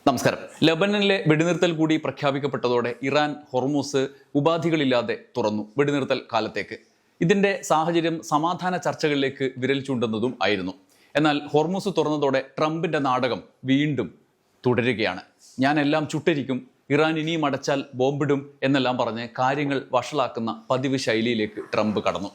നമസ്കാരം. ലെബനനിലെ വെടിനിർത്തൽ കൂടി പ്രഖ്യാപിക്കപ്പെട്ടതോടെ ഇറാൻ ഹോർമൂസ് ഉപാധികളില്ലാതെ തുറന്നു വെടിനിർത്തൽ കാലത്തേക്ക്. ഇതിന്റെ സാഹചര്യം സമാധാന ചർച്ചകളിലേക്ക് വിരൽ ചൂണ്ടുന്നതും ആയിരുന്നു. എന്നാൽ ഹോർമൂസ് തുറന്നതോടെ ട്രംപിന്റെ നാടകം വീണ്ടും തുടരുകയാണ്. ഞാൻ എല്ലാം ചുട്ടരിക്കും, ഇറാൻ ഇനിയും അടച്ചാൽ ബോംബിടും എന്നെല്ലാം പറഞ്ഞ് കാര്യങ്ങൾ വഷളാക്കുന്ന പതിവ് ശൈലിയിലേക്ക് ട്രംപ് കടന്നു.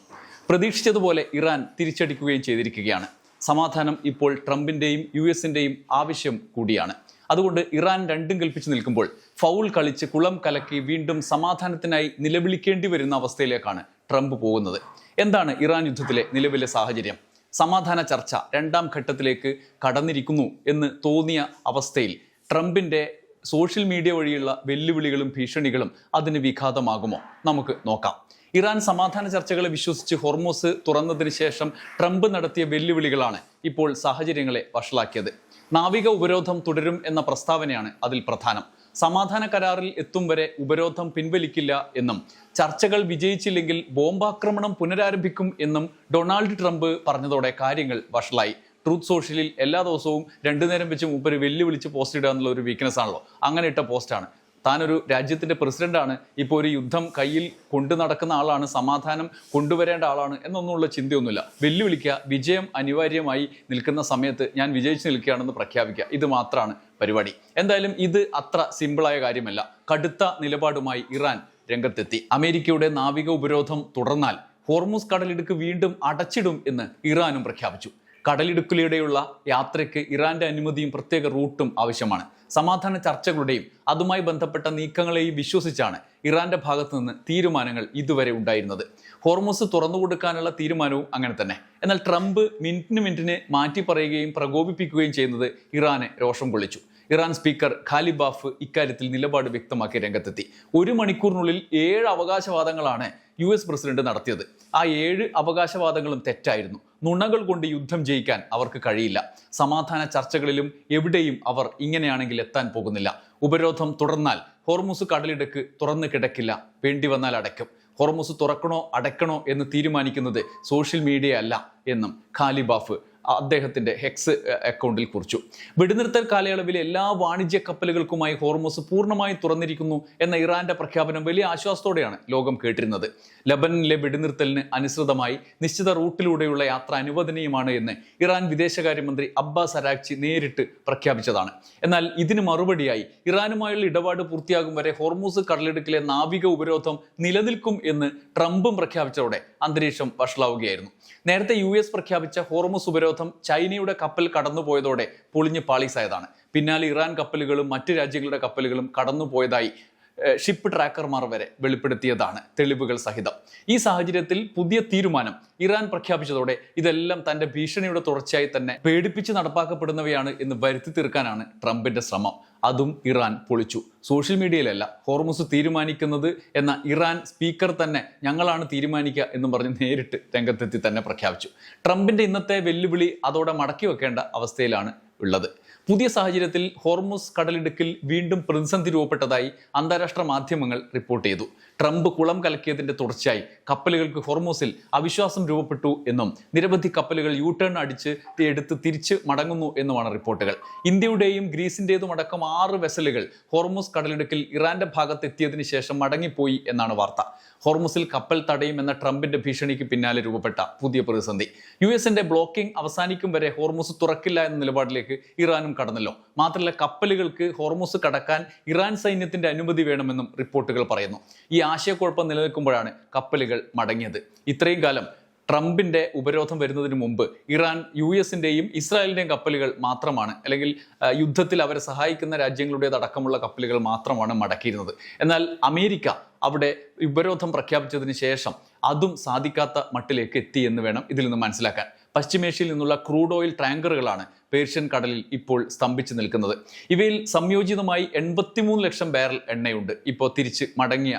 പ്രതീക്ഷിച്ചതുപോലെ ഇറാൻ തിരിച്ചടിക്കുകയും ചെയ്തിരിക്കുകയാണ്. സമാധാനം ഇപ്പോൾ ട്രംപിന്റെയും US-ന്റെയും ആവശ്യം കൂടിയാണ്. അതുകൊണ്ട് ഇറാൻ രണ്ടും കൽപ്പിച്ച് നിൽക്കുമ്പോൾ ഫൗൾ കളിച്ച് കുളം കലക്കി വീണ്ടും സമാധാനത്തിനായി നിലവിളിക്കേണ്ടി വരുന്ന അവസ്ഥയിലേക്കാണ് ട്രംപ് പോകുന്നത്. എന്താണ് ഇറാൻ യുദ്ധത്തിലെ നിലവിലെ സാഹചര്യം? സമാധാന ചർച്ച രണ്ടാം ഘട്ടത്തിലേക്ക് കടന്നിരിക്കുന്നു എന്ന് തോന്നിയ അവസ്ഥയിൽ ട്രംപിന്റെ സോഷ്യൽ മീഡിയ വഴിയുള്ള വെല്ലുവിളികളും ഭീഷണികളും അതിന് വിഘാതമാകുമോ? നമുക്ക് നോക്കാം. ഇറാൻ സമാധാന ചർച്ചകളെ വിശ്വസിച്ച് ഹോർമൂസ് തുറന്നതിന് ശേഷം ട്രംപ് നടത്തിയ വെല്ലുവിളികളാണ് ഇപ്പോൾ സാഹചര്യങ്ങളെ വഷളാക്കിയത്. നാവിക ഉപരോധം തുടരും എന്ന പ്രസ്താവനയാണ് അതിൽ പ്രധാനം. സമാധാന കരാറിൽ എത്തും വരെ ഉപരോധം പിൻവലിക്കില്ല എന്നും ചർച്ചകൾ വിജയിച്ചില്ലെങ്കിൽ ബോംബാക്രമണം പുനരാരംഭിക്കും എന്നും ഡൊണാൾഡ് ട്രംപ് പറഞ്ഞതോടെ കാര്യങ്ങൾ വഷളായി. ട്രൂത്ത് സോഷ്യലിൽ എല്ലാ ദിവസവും 2 നേരം വെച്ച് മൂപ്പര് വെല്ലുവിളിച്ച് പോസ്റ്റ് ഇടുക എന്നുള്ള ഒരു വീക്ക്നെസ് ആണല്ലോ. അങ്ങനെ ഇട്ട പോസ്റ്റാണ്. താനൊരു രാജ്യത്തിന്റെ പ്രസിഡന്റാണ്, ഇപ്പോൾ ഒരു യുദ്ധം കയ്യിൽ കൊണ്ടു നടക്കുന്ന ആളാണ്, സമാധാനം കൊണ്ടുവരേണ്ട ആളാണ് എന്നൊന്നുമുള്ള ചിന്തയൊന്നുമില്ല. വെല്ലുവിളിക്കുക, വിജയം അനിവാര്യമായി നിൽക്കുന്ന സമയത്ത് ഞാൻ വിജയിച്ചു നിൽക്കുകയാണെന്ന് പ്രഖ്യാപിക്കുക, ഇത് മാത്രമാണ് പരിപാടി. എന്തായാലും ഇത് അത്ര സിമ്പിളായ കാര്യമല്ല. കടുത്ത നിലപാടുമായി ഇറാൻ രംഗത്തെത്തി. അമേരിക്കയുടെ നാവിക ഉപരോധം തുടർന്നാൽ ഹോർമൂസ് കടലിടുക്ക് വീണ്ടും അടച്ചിടും എന്ന് ഇറാനും പ്രഖ്യാപിച്ചു. കടലിടുക്കിലൂടെയുള്ള യാത്രയ്ക്ക് ഇറാന്റെ അനുമതിയും പ്രത്യേക റൂട്ടും ആവശ്യമാണ്. സമാധാന ചർച്ചകളുടെയും അതുമായി ബന്ധപ്പെട്ട നീക്കങ്ങളെയും വിശ്വസിച്ചാണ് ഇറാന്റെ ഭാഗത്തു നിന്ന് തീരുമാനങ്ങൾ ഇതുവരെ ഉണ്ടായിരുന്നത്. ഹോർമൂസ് തുറന്നുകൊടുക്കാനുള്ള തീരുമാനവും അങ്ങനെ തന്നെ. എന്നാൽ ട്രംപ് മിനിറ്റിന് മാറ്റി പറയുകയും പ്രകോപിപ്പിക്കുകയും ചെയ്യുന്നത് ഇറാനെ രോഷം കൊള്ളിച്ചു. ഇറാൻ സ്പീക്കർ ഖാലിബാഫ് ഇക്കാര്യത്തിൽ നിലപാട് വ്യക്തമാക്കി രംഗത്തെത്തി. 1 മണിക്കൂറിനുള്ളിൽ 7 അവകാശവാദങ്ങളാണ് US പ്രസിഡന്റ് നടത്തിയത്. ആ 7 അവകാശവാദങ്ങളും തെറ്റായിരുന്നു. നുണകൾ കൊണ്ട് യുദ്ധം ജയിക്കാൻ അവർക്ക് കഴിയില്ല. സമാധാന ചർച്ചകളിലും എവിടെയും അവർ ഇങ്ങനെയാണെങ്കിൽ എത്താൻ പോകുന്നില്ല. ഉപരോധം തുടർന്നാൽ ഹോർമൂസ് കടലിടുക്ക് തുറന്നു കിടക്കില്ല, വേണ്ടി വന്നാൽ അടയ്ക്കും. ഹോർമൂസ് തുറക്കണോ അടയ്ക്കണോ എന്ന് തീരുമാനിക്കുന്നത് സോഷ്യൽ മീഡിയ അല്ല എന്നും ഖാലിബാഫ് അദ്ദേഹത്തിന്റെ ഹെക്സ് അക്കൗണ്ടിൽ കുറിച്ചു. വെടിനിർത്തൽ കാലയളവിലെ എല്ലാ വാണിജ്യ കപ്പലുകൾക്കുമായി ഹോർമൂസ് പൂർണ്ണമായി തുറന്നിരിക്കുന്നു എന്ന ഇറാന്റെ പ്രഖ്യാപനം വലിയ ആശ്വാസത്തോടെയാണ് ലോകം കേട്ടിരുന്നത്. ലെബനനിലെ വെടിനിർത്തലിന് അനുസൃതമായി നിശ്ചിത റൂട്ടിലൂടെയുള്ള യാത്ര അനുവദനീയമാണ് എന്ന് ഇറാൻ വിദേശകാര്യമന്ത്രി അബ്ബാസ് അരാഗ്ചി നേരിട്ട് പ്രഖ്യാപിച്ചതാണ്. എന്നാൽ ഇതിന് മറുപടിയായി ഇറാനുമായുള്ള ഇടപാട് പൂർത്തിയാകും വരെ ഹോർമൂസ് കടലിടുക്കിലെ നാവിക ഉപരോധം നിലനിൽക്കും എന്ന് ട്രംപും പ്രഖ്യാപിച്ചതോടെ അന്തരീക്ഷം വഷളാവുകയായിരുന്നു. നേരത്തെ US പ്രഖ്യാപിച്ച ഹോർമൂസ് ഉപരോധം ചൈനയുടെ കപ്പൽ കടന്നുപോയതോടെ പൊളിഞ്ഞ് പാളീസായതാണ്. പിന്നാലെ ഇറാൻ കപ്പലുകളും മറ്റ് രാജ്യങ്ങളുടെ കപ്പലുകളും കടന്നുപോയതായി ഷിപ്പ് ട്രാക്കർമാർ വരെ വെളിപ്പെടുത്തിയതാണ്, തെളിവുകൾ സഹിതം. ഈ സാഹചര്യത്തിൽ പുതിയ തീരുമാനം ഇറാൻ പ്രഖ്യാപിച്ചതോടെ ഇതെല്ലാം തന്റെ ഭീഷണിയുടെ തുടർച്ചയായി തന്നെ പേടിപ്പിച്ച് നടപ്പാക്കപ്പെടുന്നവയാണ് എന്ന് വരുത്തി തീർക്കാനാണ് ട്രംപിന്റെ ശ്രമം. അതും ഇറാൻ പൊളിച്ചു. സോഷ്യൽ മീഡിയയിലല്ല ഹോർമൂസ് തീരുമാനിക്കുന്നത് എന്ന ഇറാൻ സ്പീക്കർ തന്നെ ഞങ്ങളാണ് തീരുമാനിക്കുക എന്നും പറഞ്ഞ് നേരിട്ട് രംഗത്തെത്തി തന്നെ പ്രഖ്യാപിച്ചു. ട്രംപിന്റെ ഇന്നത്തെ വെല്ലുവിളി അതോടെ മടക്കി വെക്കേണ്ട അവസ്ഥയിലാണ് ഉള്ളത്. പുതിയ സാഹചര്യത്തിൽ ഹോർമൂസ് കടലിടുക്കിൽ വീണ്ടും പ്രതിസന്ധി രൂപപ്പെട്ടതായി അന്താരാഷ്ട്ര മാധ്യമങ്ങൾ റിപ്പോർട്ട് ചെയ്തു. ട്രംപ് കുളം കലക്കിയതിന്റെ തുടർച്ചയായി കപ്പലുകൾക്ക് ഹോർമൂസിൽ അവിശ്വാസം രൂപപ്പെട്ടു എന്നും നിരവധി കപ്പലുകൾ U-ടേൺ അടിച്ച് എടുത്ത് തിരിച്ച് മടങ്ങുന്നു എന്നുമാണ് റിപ്പോർട്ടുകൾ. ഇന്ത്യയുടെയും ഗ്രീസിന്റേതും അടക്കം 6 വെസലുകൾ ഹോർമൂസ് കടലിടുക്കിൽ ഇറാന്റെ ഭാഗത്ത് എത്തിയതിനു ശേഷം മടങ്ങിപ്പോയി എന്നാണ് വാർത്ത. ഹോർമൂസിൽ കപ്പൽ തടയുമെന്ന ട്രംപിന്റെ ഭീഷണിക്ക് പിന്നാലെ രൂപപ്പെട്ട പുതിയ പ്രതിസന്ധി. US-ന്റെ ബ്ലോക്കിംഗ് അവസാനിക്കും വരെ ഹോർമൂസ് തുറക്കില്ല എന്ന നിലപാടിലേക്ക് ഇറാനും കടന്നല്ലോ. മാത്രമല്ല, കപ്പലുകൾക്ക് ഹോർമൂസ് കടക്കാൻ ഇറാൻ സൈന്യത്തിന്റെ അനുമതി വേണമെന്നും റിപ്പോർട്ടുകൾ പറയുന്നു. ഈ ആശയക്കുഴപ്പം നിലനിൽക്കുമ്പോഴാണ് കപ്പലുകൾ മടങ്ങിയത്. ഇത്രയും കാലം ട്രംപിന്റെ ഉപരോധം വരുന്നതിന് മുമ്പ് ഇറാൻ US-ന്റെയും ഇസ്രായേലിന്റെയും കപ്പലുകൾ മാത്രമാണ്, അല്ലെങ്കിൽ യുദ്ധത്തിൽ അവരെ സഹായിക്കുന്ന രാജ്യങ്ങളുടേതടക്കമുള്ള കപ്പലുകൾ മാത്രമാണ് മടക്കിയിരുന്നത്. എന്നാൽ അമേരിക്ക അവിടെ ഉപരോധം പ്രഖ്യാപിച്ചതിന് ശേഷം അതും സാധിക്കാത്ത മട്ടിലേക്ക് എത്തി എന്ന് വേണം ഇതിൽ നിന്ന് മനസ്സിലാക്കാൻ. പശ്ചിമേഷ്യയിൽ നിന്നുള്ള ക്രൂഡ് ഓയിൽ ടാങ്കറുകളാണ് പേർഷ്യൻ കടലിൽ ഇപ്പോൾ സ്തംഭിച്ചു നിൽക്കുന്നത്. ഇവയിൽ സംയോജിതമായി 83 ലക്ഷം ബാരൽ എണ്ണയുണ്ട് ഇപ്പോൾ തിരിച്ച് മടങ്ങിയ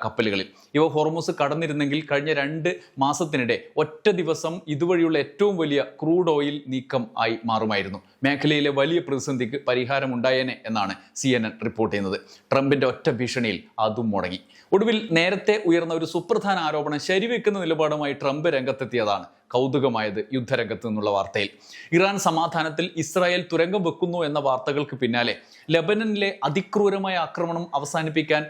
കപ്പലുകളിൽ. ഇവ ഹോർമൂസ് കടന്നിരുന്നെങ്കിൽ കഴിഞ്ഞ 2 മാസത്തിനിടെ ഒറ്റ ദിവസം ഇതുവഴിയുള്ള ഏറ്റവും വലിയ ക്രൂഡ് ഓയിൽ നീക്കം ആയി മാറുമായിരുന്നു. മേഖലയിലെ വലിയ പ്രതിസന്ധിക്ക് പരിഹാരമുണ്ടായേനെ എന്നാണ് CNN റിപ്പോർട്ട് ചെയ്യുന്നത്. ട്രംപിന്റെ ഒറ്റ ഭീഷണിയിൽ അതും മുടങ്ങി. ഒടുവിൽ നേരത്തെ ഉയർന്ന ഒരു സുപ്രധാന ആരോപണം ശരിവെക്കുന്ന നിലപാടുമായി ട്രംപ് രംഗത്തെത്തിയതാണ് കൗതുകമായത് യുദ്ധരംഗത്ത് നിന്നുള്ള വാർത്തയിൽ. ഇറാൻ സമാധാനത്തിൽ ഇസ്രായേൽ തുരങ്കം വെക്കുന്നു എന്ന വാർത്തകൾക്ക് പിന്നാലെ ലെബനനിലെ അതിക്രൂരമായ ആക്രമണം അവസാനിപ്പിക്കാൻ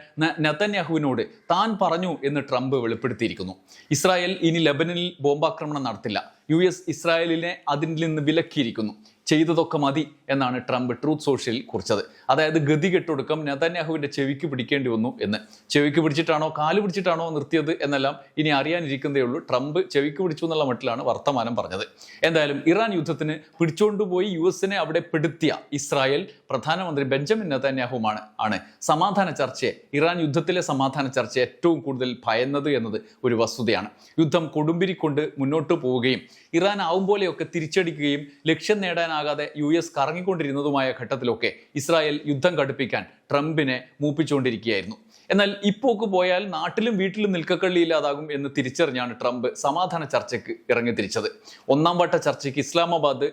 നെതന്യാഹുവിനോട് താൻ പറഞ്ഞു എന്ന് ട്രംപ് വെളിപ്പെടുത്തിയിരിക്കുന്നു. ഇസ്രായേൽ ഇനി ലെബനനിൽ ബോംബാക്രമണം നടത്തില്ല. US ഇസ്രായേലിനെ അതിൽ നിന്ന് വിലക്കിയിരിക്കുന്നു. ചെയ്തതൊക്കെ മതി എന്നാണ് ട്രംപ് ട്രൂത്ത് സോഷ്യലിൽ കുറിച്ചത്. അതായത് ഗതികെട്ടൊടുക്കം നെതന്യാഹുവിന്റെ ചെവിക്ക് പിടിക്കേണ്ടി വന്നു എന്ന്. ചെവിക്ക് പിടിച്ചിട്ടാണോ കാല് പിടിച്ചിട്ടാണോ നിർത്തിയത് എന്നെല്ലാം ഇനി അറിയാനിരിക്കുന്നതേ ഉള്ളൂ. ട്രംപ് ചെവിക്ക് പിടിച്ചു എന്നുള്ള മട്ടിലാണ് വർത്തമാനം പറഞ്ഞത്. എന്തായാലും ഇറാൻ യുദ്ധത്തിന് പിടിച്ചുകൊണ്ടുപോയി US-നെ അവിടെ പെടുത്തിയ ഇസ്രായേൽ പ്രധാനമന്ത്രി ബെഞ്ചമിൻ നെതന്യാഹുവാണ് സമാധാന ചർച്ചയെ, ഇറാൻ യുദ്ധത്തിലെ സമാധാന ചർച്ചയെ ഏറ്റവും കൂടുതൽ ഭയന്നത് എന്നത് ഒരു വസ്തുതയാണ്. യുദ്ധം കൊടുമ്പിരിക്കൊണ്ട് മുന്നോട്ട് പോവുകയും ഇറാൻ ആവും പോലെയൊക്കെ തിരിച്ചടിക്കുകയും ലക്ഷ്യം നേടാനാകാതെ US കറങ്ങിക്കൊണ്ടിരുന്നതുമായ ഘട്ടത്തിലൊക്കെ ഇസ്രായേൽ യുദ്ധം കടുപ്പിക്കാൻ ട്രംപിനെ മൂപ്പിച്ചുകൊണ്ടിരിക്കുകയായിരുന്നു. എന്നാൽ ഇപ്പോക്ക് പോയാൽ നാട്ടിലും വീട്ടിലും നിൽക്കക്കള്ളിയില്ലാതാകും എന്ന് തിരിച്ചറിഞ്ഞാണ് ട്രംപ് സമാധാന ചർച്ചയ്ക്ക് ഇറങ്ങി തിരിച്ചത്. ഒന്നാം വട്ട ചർച്ചയ്ക്ക് ഇസ്ലാമാബാദ്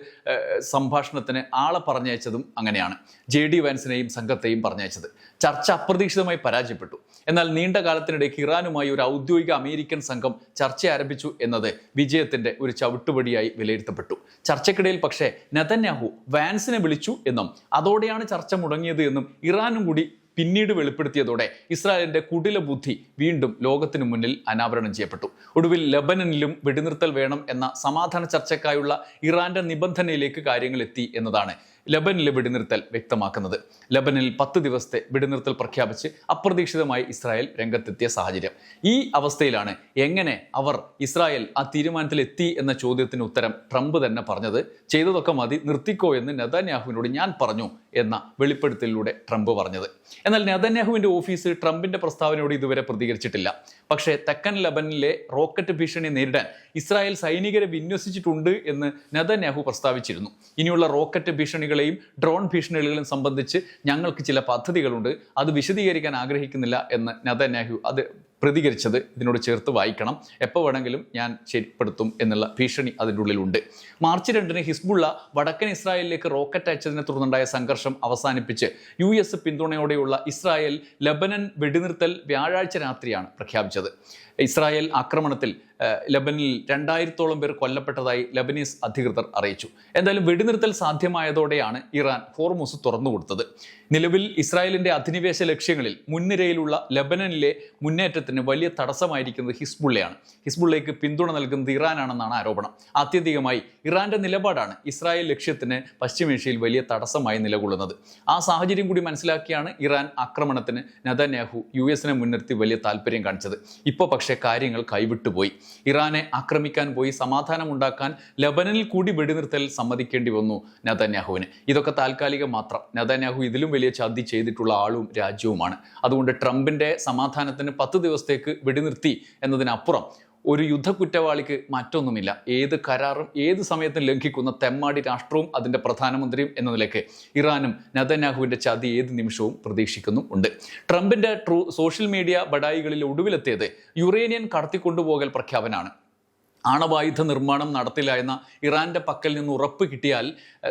സംഭാഷണത്തിന് ആളെ പറഞ്ഞയച്ചതും അങ്ങനെയാണ്. JD വാൻസിനെയും സംഘത്തെയും പറഞ്ഞയച്ചത്. ചർച്ച അപ്രതീക്ഷിതമായി പരാജയപ്പെട്ടു. എന്നാൽ നീണ്ട കാലത്തിനിടയ്ക്ക് ഇറാനുമായി ഒരു ഔദ്യോഗിക അമേരിക്കൻ സംഘം ചർച്ച ആരംഭിച്ചു എന്നത് വിജയത്തിന്റെ ഒരു ചവിട്ടുപടിയായി വിലയിരുത്തപ്പെട്ടു. ചർച്ചയ്ക്കിടയിൽ പക്ഷേ നെതന്യാഹു വാൻസിനെ വിളിച്ചു എന്നും അതോടെയാണ് ചർച്ച മുടങ്ങിയത് എന്നും ഇറാനും കൂടി പിന്നീട് വെളിപ്പെടുത്തിയതോടെ ഇസ്രായേലിന്റെ കുടില ബുദ്ധി വീണ്ടും ലോകത്തിനു മുന്നിൽ അനാവരണം ചെയ്യപ്പെട്ടു. ഒടുവിൽ ലെബനനിലും വെടിനിർത്തൽ വേണം എന്ന സമാധാന ചർച്ചയ്ക്കായുള്ള ഇറാന്റെ നിബന്ധനയിലേക്ക് കാര്യങ്ങൾ എത്തി എന്നതാണ് ലെബനിലെ വെടിനിർത്തൽ വ്യക്തമാക്കുന്നത്. ലെബനിൽ 10 ദിവസത്തെ വെടിനിർത്തൽ പ്രഖ്യാപിച്ച് അപ്രതീക്ഷിതമായി ഇസ്രായേൽ രംഗത്തെത്തിയ സാഹചര്യം. ഈ അവസ്ഥയിലാണ് എങ്ങനെ അവർ ഇസ്രായേൽ ആ തീരുമാനത്തിൽ എത്തി എന്ന ചോദ്യത്തിന് ഉത്തരം ട്രംപ് തന്നെ പറഞ്ഞത്. ചെയ്തതൊക്കെ മതി, നിർത്തിക്കോ എന്ന് നെതന്യാഹുവിനോട് ഞാൻ പറഞ്ഞു എന്ന വെളിപ്പെടുത്തലിലൂടെ ട്രംപ് പറഞ്ഞത്. എന്നാൽ നെതന്യാഹുവിന്റെ ഓഫീസ് ട്രംപിന്റെ പ്രസ്താവനയോട് ഇതുവരെ പ്രതികരിച്ചിട്ടില്ല. പക്ഷേ തെക്കൻ ലെബനിലെ റോക്കറ്റ് ഭീഷണി നേരിടാൻ ഇസ്രായേൽ സൈനികരെ വിന്യസിച്ചിട്ടുണ്ട് എന്ന് നെതന്യാഹു പ്രസ്താവിച്ചിരുന്നു. ഇനിയുള്ള റോക്കറ്റ് ഭീഷണികളെയും ഡ്രോൺ ഭീഷണികളെയും സംബന്ധിച്ച് ഞങ്ങൾക്ക് ചില പദ്ധതികളുണ്ട്, അത് വിശദീകരിക്കാൻ ആഗ്രഹിക്കുന്നില്ല എന്ന് നെതന്യാഹു അത് പ്രതികരിച്ചത് ഇതിനോട് ചേർത്ത് വായിക്കണം. എപ്പോൾ വേണമെങ്കിലും ഞാൻ ശരിപ്പെടുത്തും എന്നുള്ള ഭീഷണി അതിൻ്റെ ഉള്ളിലുണ്ട്. മാർച്ച് 2-ന് ഹിസ്ബുള്ള വടക്കൻ ഇസ്രായേലിലേക്ക് റോക്കറ്റ് അയച്ചതിനെ തുടർന്നുണ്ടായ സംഘർഷം അവസാനിപ്പിച്ച് US പിന്തുണയോടെയുള്ള ഇസ്രായേൽ ലെബനൻ വെടിനിർത്തൽ വ്യാഴാഴ്ച രാത്രിയാണ് പ്രഖ്യാപിച്ചത്. ഇസ്രായേൽ ആക്രമണത്തിൽ ലെബനിൽ 2000-ഓളം പേർ കൊല്ലപ്പെട്ടതായി ലെബനീസ് അധികൃതർ അറിയിച്ചു. എന്തായാലും വെടിനിർത്തൽ സാധ്യമായതോടെയാണ് ഇറാൻ ഹോർമുസ് തുറന്നുകൊടുത്തത്. നിലവിൽ ഇസ്രായേലിന്റെ അധിനിവേശ ലക്ഷ്യങ്ങളിൽ മുൻനിരയിലുള്ള ലെബനനിലെ മുന്നേറ്റത്തിന് വലിയ തടസ്സമായിരിക്കുന്നത് ഹിസ്ബുള്ളയാണ്. ഹിസ്ബുള്ളയ്ക്ക് പിന്തുണ നൽകുന്നത് ഇറാനാണെന്നാണ് ആരോപണം. ആത്യന്തികമായി ഇറാന്റെ നിലപാടാണ് ഇസ്രായേൽ ലക്ഷ്യത്തിന് പശ്ചിമേഷ്യയിൽ വലിയ തടസ്സമായി നിലകൊള്ളുന്നത്. ആ സാഹചര്യം കൂടി മനസ്സിലാക്കിയാണ് ഇറാൻ ആക്രമണത്തിന് നെതന്യാഹു US-നെ മുൻനിർത്തി വലിയ താല്പര്യം കാണിച്ചത്. ഇപ്പോൾ പക്ഷേ കാര്യങ്ങൾ കൈവിട്ടുപോയി. ഇറാനെ ആക്രമിക്കാൻ പോയി സമാധാനം ഉണ്ടാക്കാൻ ലെബനനിൽ കൂടി വെടിനിർത്തൽ സമ്മതിക്കേണ്ടി വന്നു നെതന്യാഹുവിന്. ഇതൊക്കെ താൽക്കാലികം മാത്രം. നെതന്യാഹു ഇതിലും വലിയ ചതി ചെയ്തിട്ടുള്ള ആളും രാജ്യവുമാണ്. അതുകൊണ്ട് ട്രംപിന്റെ സമാധാനത്തിന് 10 ദിവസത്തേക്ക് വെടിനിർത്തി എന്നതിനപ്പുറം ഒരു യുദ്ധ കുറ്റവാളിക്ക് മറ്റൊന്നുമില്ല. ഏത് കരാറും ഏത് സമയത്തും ലംഘിക്കുന്ന തെമ്മാടി രാഷ്ട്രവും അതിൻ്റെ പ്രധാനമന്ത്രിയും എന്ന നിലയ്ക്ക് ഇറാനും നെതന്യാഹുവിൻ്റെ ചതി ഏത് നിമിഷവും പ്രതീക്ഷിക്കുന്നുമുണ്ട്. ട്രംപിൻ്റെ സോഷ്യൽ മീഡിയ ബഡായികളിൽ ഒടുവിലെത്തിയത് യുറേനിയൻ കടത്തിക്കൊണ്ടുപോകൽ പ്രഖ്യാപനമാണ്. ആണവായുധ നിർമ്മാണം നടത്തില്ല എന്ന ഇറാന്റെ പക്കൽ നിന്ന് ഉറപ്പ് കിട്ടിയാൽ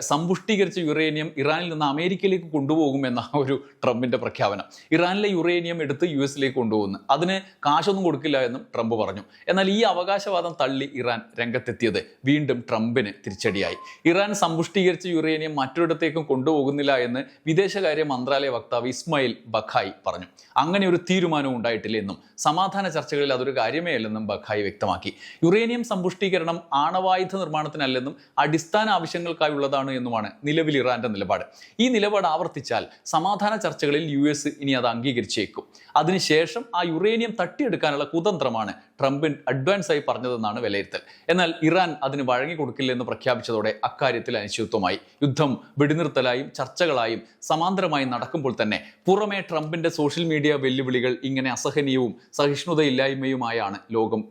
സമ്പുഷ്ടീകരിച്ച യുറേനിയം ഇറാനിൽ നിന്ന് അമേരിക്കയിലേക്ക് കൊണ്ടുപോകുമെന്ന ഒരു ട്രംപിന്റെ പ്രഖ്യാപനം. ഇറാനിലെ യുറേനിയം എടുത്ത് US-ലേക്ക് കൊണ്ടുപോകുന്നു. അതിന് കാശൊന്നും കൊടുക്കില്ല എന്നും ട്രംപ് പറഞ്ഞു. എന്നാൽ ഈ അവകാശവാദം തള്ളി ഇറാൻ രംഗത്തെത്തിയത് വീണ്ടും ട്രംപിന് തിരിച്ചടിയായി. ഇറാൻ സമ്പുഷ്ടീകരിച്ച യുറേനിയം മറ്റൊരിടത്തേക്കും കൊണ്ടുപോകുന്നില്ല എന്ന് വിദേശകാര്യ മന്ത്രാലയ വക്താവ് ഇസ്മായിൽ ബഖായി പറഞ്ഞു. അങ്ങനെ ഒരു തീരുമാനവും ഉണ്ടായിട്ടില്ല എന്നും സമാധാന ചർച്ചകളിൽ അതൊരു കാര്യമേ അല്ലെന്നും ബഖായി വ്യക്തമാക്കി. യുറേനിയം സമ്പുഷ്ടീകരണം ആണവായുധ നിർമ്മാണത്തിനല്ലെന്നും അടിസ്ഥാന ആവശ്യങ്ങൾക്കായുള്ളതാണ് എന്നുമാണ് നിലവിൽ ഇറാന്റെ നിലപാട്. ഈ നിലപാട് ആവർത്തിച്ചാൽ സമാധാന ചർച്ചകളിൽ US ഇനി അത് അംഗീകരിച്ചേക്കും. അതിനുശേഷം ആ യുറേനിയം തട്ടിയെടുക്കാനുള്ള കുതന്ത്രമാണ് ട്രംപ് അഡ്വാൻസായി പറഞ്ഞതെന്നാണ് വിലയിരുത്തൽ. എന്നാൽ ഇറാൻ അതിന് വഴങ്ങിക്കൊടുക്കില്ലെന്ന് പ്രഖ്യാപിച്ചതോടെ അക്കാര്യത്തിൽ അനിശ്ചിതത്വമായി. യുദ്ധം വെടിനിർത്തലായും ചർച്ചകളായും സമാന്തരമായി നടക്കുമ്പോൾ തന്നെ പുറമെ ട്രംപിന്റെ സോഷ്യൽ മീഡിയ വെല്ലുവിളികൾ ഇങ്ങനെ അസഹനീയവും സഹിഷ്ണുതയില്ലായ്മയുമായാണ് ലോകം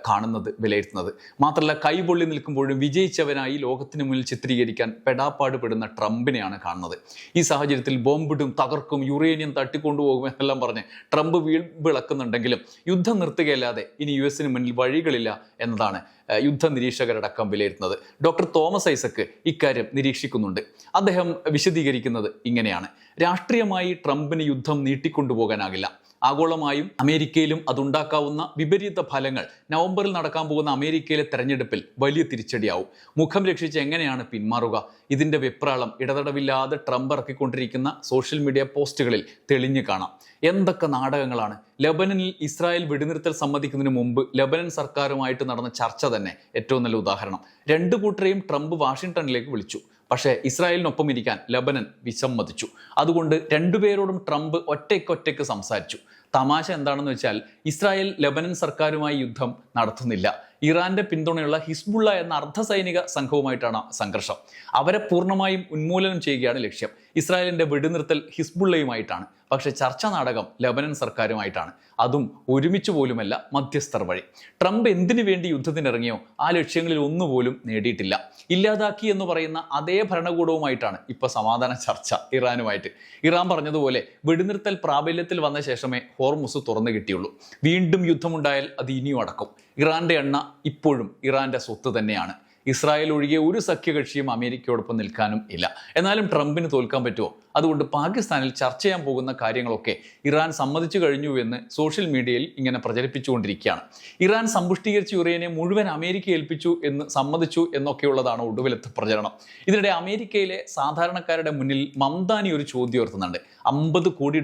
കാണുന്നത്, വിലയിരുത്തുന്നത്. മാത്രമല്ല കൈപൊള്ളി നിൽക്കുമ്പോഴും വിജയിച്ചവനായി ലോകത്തിന് മുന്നിൽ ചിത്രീകരിക്കാൻ പെടാപ്പാട് പെടുന്ന ട്രംപിനെയാണ് കാണുന്നത്. ഈ സാഹചര്യത്തിൽ ബോംബിടും, തകർക്കും, യുറേനിയം തട്ടിക്കൊണ്ടുപോകും എന്നെല്ലാം പറഞ്ഞ് ട്രംപ് വീൾവിളക്കുന്നുണ്ടെങ്കിലും യുദ്ധം നിർത്തുകയല്ലാതെ ഇനി US-ന് മുന്നിൽ വഴികളില്ല എന്നതാണ് യുദ്ധ നിരീക്ഷകരടക്കം വിലയിരുത്തുന്നത്. ഡോക്ടർ തോമസ് ഐസക്ക് ഇക്കാര്യം നിരീക്ഷിക്കുന്നുണ്ട്. അദ്ദേഹം വിശദീകരിക്കുന്നത് ഇങ്ങനെയാണ്: രാഷ്ട്രീയമായി ട്രംപിന് യുദ്ധം നീട്ടിക്കൊണ്ടുപോകാനാകില്ല. ആഗോളമായും അമേരിക്കയിലും അതുണ്ടാക്കാവുന്ന വിപരീത ഫലങ്ങൾ നവംബറിൽ നടക്കാൻ പോകുന്ന അമേരിക്കയിലെ തെരഞ്ഞെടുപ്പിൽ വലിയ തിരിച്ചടിയാവും. മുഖം രക്ഷിച്ച് എങ്ങനെയാണ് പിന്മാറുക? ഇതിന്റെ വെപ്രാളം ഇടതടവില്ലാതെ ട്രംപ് ഇറക്കിക്കൊണ്ടിരിക്കുന്ന സോഷ്യൽ മീഡിയ പോസ്റ്റുകളിൽ തെളിഞ്ഞു കാണാം. എന്തൊക്കെ നാടകങ്ങളാണ്! ലെബനനിൽ ഇസ്രായേൽ വെടിനിർത്തൽ സമ്മതിക്കുന്നതിന് മുമ്പ് ലെബനൻ സർക്കാരുമായിട്ട് നടന്ന ചർച്ച തന്നെ ഏറ്റവും നല്ല ഉദാഹരണം. രണ്ടു കൂട്ടരെയും ട്രംപ് വാഷിംഗ്ടണിലേക്ക് വിളിച്ചു. പക്ഷേ ഇസ്രായേലിനൊപ്പം ഇരിക്കാൻ ലെബനൻ വിസമ്മതിച്ചു. അതുകൊണ്ട് രണ്ടുപേരോടും ട്രംപ് ഒറ്റയ്ക്കൊറ്റയ്ക്ക് സംസാരിച്ചു. തമാശ എന്താണെന്ന് വെച്ചാൽ ഇസ്രായേൽ ലെബനൻ സർക്കാരുമായി യുദ്ധം നടത്തുന്നില്ല. ഇറാന്റെ പിന്തുണയുള്ള ഹിസ്ബുള്ള എന്ന അർദ്ധസൈനിക സംഘവുമായിട്ടാണ് സംഘർഷം. അവരെ പൂർണ്ണമായും ഉന്മൂലനം ചെയ്യുകയാണ് ലക്ഷ്യം. ഇസ്രായേലിന്റെ വെടിനിർത്തൽ ഹിസ്ബുള്ളയുമായിട്ടാണ്. പക്ഷെ ചർച്ചാ നാടകം ലെബനൻ സർക്കാരുമായിട്ടാണ്. അതും ഒരുമിച്ച് പോലുമല്ല, മധ്യസ്ഥർ വഴി. ട്രംപ് എന്തിനു വേണ്ടി യുദ്ധത്തിനിറങ്ങിയോ ആ ലക്ഷ്യങ്ങളിൽ ഒന്നുപോലും നേടിയിട്ടില്ല. ഇല്ലാതാക്കി എന്ന് പറയുന്ന അതേ ഭരണകൂടവുമായിട്ടാണ് ഇപ്പൊ സമാധാന ചർച്ച ഇറാനുമായിട്ട്. ഇറാൻ പറഞ്ഞതുപോലെ വെടിനിർത്തൽ പ്രാബല്യത്തിൽ വന്ന ശേഷമേ ഹോർമുസ് തുറന്നു കിട്ടിയുള്ളൂ. വീണ്ടും യുദ്ധമുണ്ടായാൽ അത് ഇനിയും അടക്കും. ഇറാന്റെ എണ്ണ ഇപ്പോഴും ഇറാന്റെ സ്വത്ത് തന്നെയാണ്. ഇസ്രായേൽ ഒഴികെ ഒരു സഖ്യകക്ഷിയും അമേരിക്കയോടൊപ്പം നിൽക്കാനും ഇല്ല. എന്നാലും ട്രംപിന് തോൽക്കാൻ പറ്റുമോ? അതുകൊണ്ട് പാകിസ്ഥാനിൽ ചർച്ച ചെയ്യാൻ പോകുന്ന കാര്യങ്ങളൊക്കെ ഇറാൻ സമ്മതിച്ചു കഴിഞ്ഞു എന്ന് സോഷ്യൽ മീഡിയയിൽ ഇങ്ങനെ പ്രചരിപ്പിച്ചുകൊണ്ടിരിക്കുകയാണ്. ഇറാൻ സമ്പുഷ്ടീകരിച്ച യുറേനിയം മുഴുവൻ അമേരിക്ക ഏൽപ്പിച്ചു എന്ന് സമ്മതിച്ചു എന്നൊക്കെയുള്ളതാണ് ഒടുവിലത്തെ പ്രചരണം. ഇതിനിടെ അമേരിക്കയിലെ സാധാരണക്കാരുടെ മുന്നിൽ മംദാനി ഒരു ചോദ്യം ഉയർത്തുന്നുണ്ട്. $50 കോടി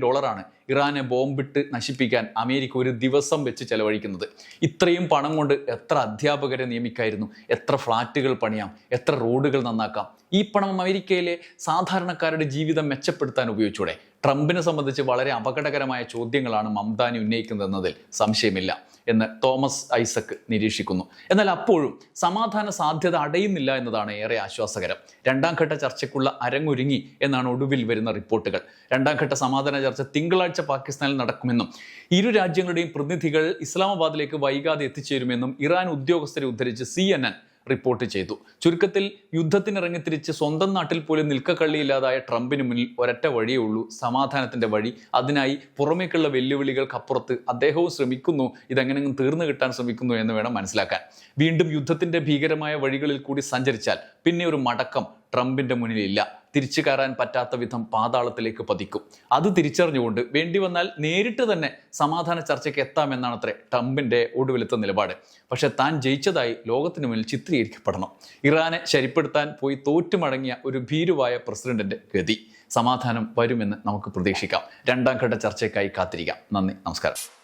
ഇറാനെ ബോംബിട്ട് നശിപ്പിക്കാൻ അമേരിക്ക ഒരു ദിവസം വെച്ച് ചെലവഴിക്കുന്നത്. ഇത്രയും പണം കൊണ്ട് എത്ര അധ്യാപകരെ നിയമിക്കായിരുന്നു, എത്ര ഫ്ളാറ്റുകൾ പണിയാം, എത്ര റോഡുകൾ നന്നാക്കാം. ഈ പണം അമേരിക്കയിലെ സാധാരണക്കാരുടെ ജീവിതം മെച്ചപ്പെടുത്താൻ ഉപയോഗിച്ചൂടെ? ട്രംപിനെ സംബന്ധിച്ച് വളരെ അപകടകരമായ ചോദ്യങ്ങളാണ് മംദാനി ഉന്നയിക്കുന്നതെന്നതിൽ സംശയമില്ല എന്ന് തോമസ് ഐസക് നിരീക്ഷിക്കുന്നു. എന്നാൽ അപ്പോഴും സമാധാന സാധ്യത അടയുന്നില്ല എന്നതാണ് ഏറെ ആശ്വാസകരം. രണ്ടാം ഘട്ട ചർച്ചയ്ക്കുള്ള അരങ്ങൊരുങ്ങി എന്നാണ് ഒടുവിൽ വരുന്ന റിപ്പോർട്ടുകൾ. രണ്ടാം ഘട്ട സമാധാന ചർച്ച തിങ്കളാഴ്ച പാകിസ്ഥാനിൽ നടക്കുമെന്നും ഇരു രാജ്യങ്ങളുടെയും പ്രതിനിധികൾ ഇസ്ലാമാബാദിലേക്ക് വൈകാതെ എത്തിച്ചേരുമെന്നും ഇറാൻ ഉദ്യോഗസ്ഥരെ ഉദ്ധരിച്ച് CNN റിപ്പോർട്ട് ചെയ്തു. ചുരുക്കത്തിൽ യുദ്ധത്തിനിറങ്ങിത്തിരിച്ച് സ്വന്തം നാട്ടിൽ പോലും നിൽക്കക്കള്ളിയില്ലാതായ ട്രംപിന് മുന്നിൽ ഒരൊറ്റ വഴിയേ ഉള്ളൂ, സമാധാനത്തിന്റെ വഴി. അതിനായി പുറമേക്കുള്ള വെല്ലുവിളികൾക്കപ്പുറത്ത് അദ്ദേഹവും ശ്രമിക്കുന്നു, ഇതെങ്ങനെയും തീർന്നു കിട്ടാൻ ശ്രമിക്കുന്നു എന്ന് വേണം മനസ്സിലാക്കാൻ. വീണ്ടും യുദ്ധത്തിന്റെ ഭീകരമായ വഴികളിൽ കൂടി സഞ്ചരിച്ചാൽ പിന്നെ ഒരു മടക്കം ട്രംപിന്റെ മുന്നിലില്ല. തിരിച്ചു കയറാൻ പറ്റാത്ത വിധം പാതാളത്തിലേക്ക് പതിക്കും. അത് തിരിച്ചറിഞ്ഞുകൊണ്ട് വേണ്ടി വന്നാൽ നേരിട്ട് തന്നെ സമാധാന ചർച്ചയ്ക്ക് എത്താമെന്നാണത്രേ ട്രംപിന്റെ ഒടുവിലത്തെ നിലപാട്. പക്ഷെ താൻ ജയിച്ചതായി ലോകത്തിന് മുന്നിൽ ചിത്രീകരിക്കപ്പെടണം. ഇറാനെ ശരിപ്പെടുത്താൻ പോയി തോറ്റുമടങ്ങിയ ഒരു ഭീരുവായ പ്രസിഡന്റിന്റെ ഗതി. സമാധാനം വരുമെന്ന് നമുക്ക് പ്രതീക്ഷിക്കാം. രണ്ടാം ഘട്ട ചർച്ചയ്ക്കായി കാത്തിരിക്കാം. നന്ദി, നമസ്കാരം.